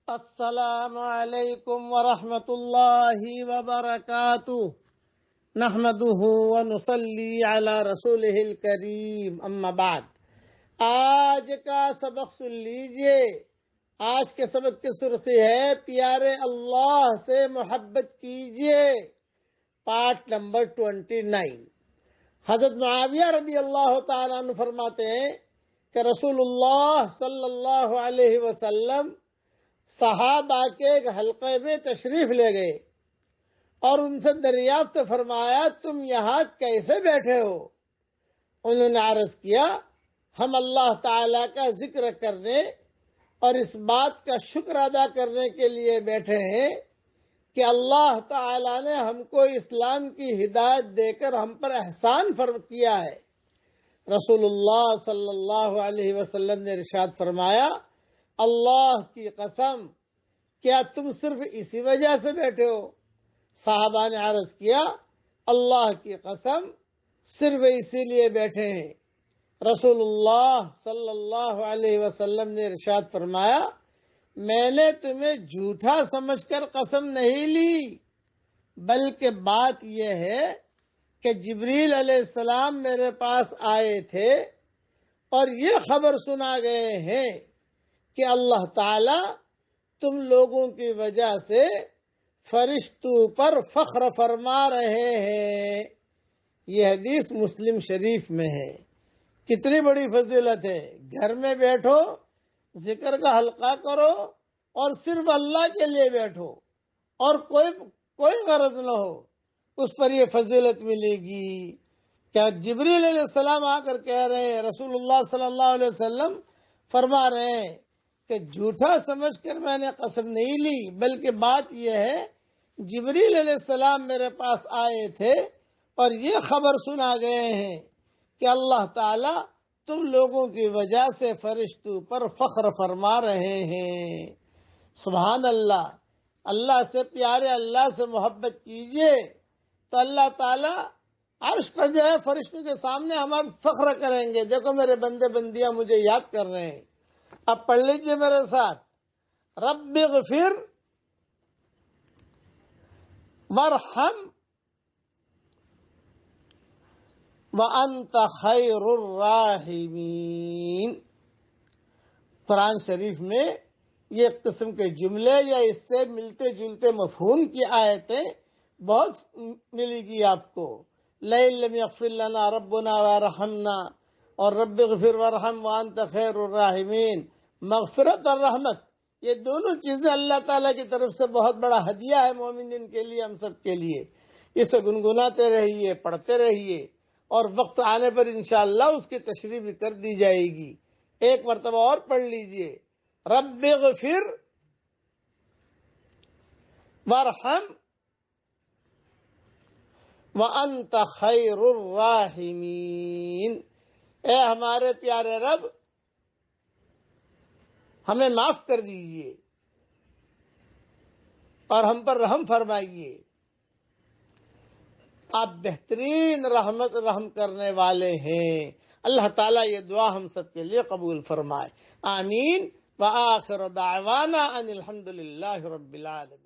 السلام علیکم ورحمۃ اللہ وبرکاتہ نحمده ونصلی علی رسولہ الکریم اما بعد۔ آج کا سبق سن لیجئے۔ آج کے سبق کی سرخی ہے پیارے اللہ سے محبت کیجئے، پارٹ نمبر 29۔ حضرت معاویہ رضی اللہ تعالیٰ عنہ فرماتے ہیں کہ رسول اللہ صلی اللہ علیہ وسلم صحابہ کے ایک حلقے میں تشریف لے گئے اور ان سے دریافت فرمایا، تم یہاں کیسے بیٹھے ہو؟ انہوں نے عرض کیا، ہم اللہ تعالیٰ کا ذکر کرنے اور اس بات کا شکر ادا کرنے کے لیے بیٹھے ہیں کہ اللہ تعالیٰ نے ہم کو اسلام کی ہدایت دے کر ہم پر احسان فرما کیا ہے۔ رسول اللہ صلی اللہ علیہ وسلم نے ارشاد فرمایا، اللہ کی قسم، کیا تم صرف اسی وجہ سے بیٹھے ہو؟ صحابہ نے عرض کیا، اللہ کی قسم، صرف اسی لیے بیٹھے ہیں۔ رسول اللہ صلی اللہ علیہ وسلم نے ارشاد فرمایا، میں نے تمہیں جھوٹا سمجھ کر قسم نہیں لی، بلکہ بات یہ ہے کہ جبریل علیہ السلام میرے پاس آئے تھے اور یہ خبر سنا گئے ہیں کہ اللہ تعالی تم لوگوں کی وجہ سے فرشتوں پر فخر فرما رہے ہیں۔ یہ حدیث مسلم شریف میں ہے۔ کتنی بڑی فضیلت ہے، گھر میں بیٹھو، ذکر کا حلقہ کرو اور صرف اللہ کے لیے بیٹھو اور کوئی غرض نہ ہو، اس پر یہ فضیلت ملے گی۔ کیا جبریل علیہ السلام آ کر کہہ رہے ہیں، رسول اللہ صلی اللہ علیہ وسلم فرما رہے ہیں کہ جھوٹا سمجھ کر میں نے قسم نہیں لی، بلکہ بات یہ ہے جبریل علیہ السلام میرے پاس آئے تھے اور یہ خبر سنا گئے ہیں کہ اللہ تعالیٰ تم لوگوں کی وجہ سے فرشتوں پر فخر فرما رہے ہیں۔ سبحان اللہ۔ اللہ سے پیارے اللہ سے محبت کیجئے تو اللہ تعالیٰ عرش پر جو ہے فرشتوں کے سامنے ہم اب فخر کریں گے، دیکھو میرے بندے بندیاں مجھے یاد کر رہے ہیں۔ اب پڑھ لیجئے میرے ساتھ، رب اغفر وارحم وانت خیر الراحمین۔ قرآن شریف میں یہ قسم کے جملے یا اس سے ملتے جلتے مفہوم کی آیتیں بہت ملے گی آپ کو۔ لَئِن لَّمْ يَغْفِرْ لَنَا رَبُّنَا وَيَرْحَمْنَا اور رب اغفر وارحم وانت خیر الراحمین، مغفرت اور رحمت، یہ دونوں چیزیں اللہ تعالیٰ کی طرف سے بہت بڑا ہدیہ ہے مومنین کے لیے، ہم سب کے لیے۔ اسے گنگناتے رہیے، پڑھتے رہیے اور وقت آنے پر انشاءاللہ اس کی تشریح بھی کر دی جائے گی۔ ایک مرتبہ اور پڑھ لیجئے، رب اغفر وارحم وانت خیر الراحمین۔ اے ہمارے پیارے رب، ہمیں معاف کر دیجئے اور ہم پر رحم فرمائیے، آپ بہترین رحم کرنے والے ہیں۔ اللہ تعالیٰ یہ دعا ہم سب کے لیے قبول فرمائے، آمین۔ وآخر دعوانا ان الحمد للہ رب العالمین۔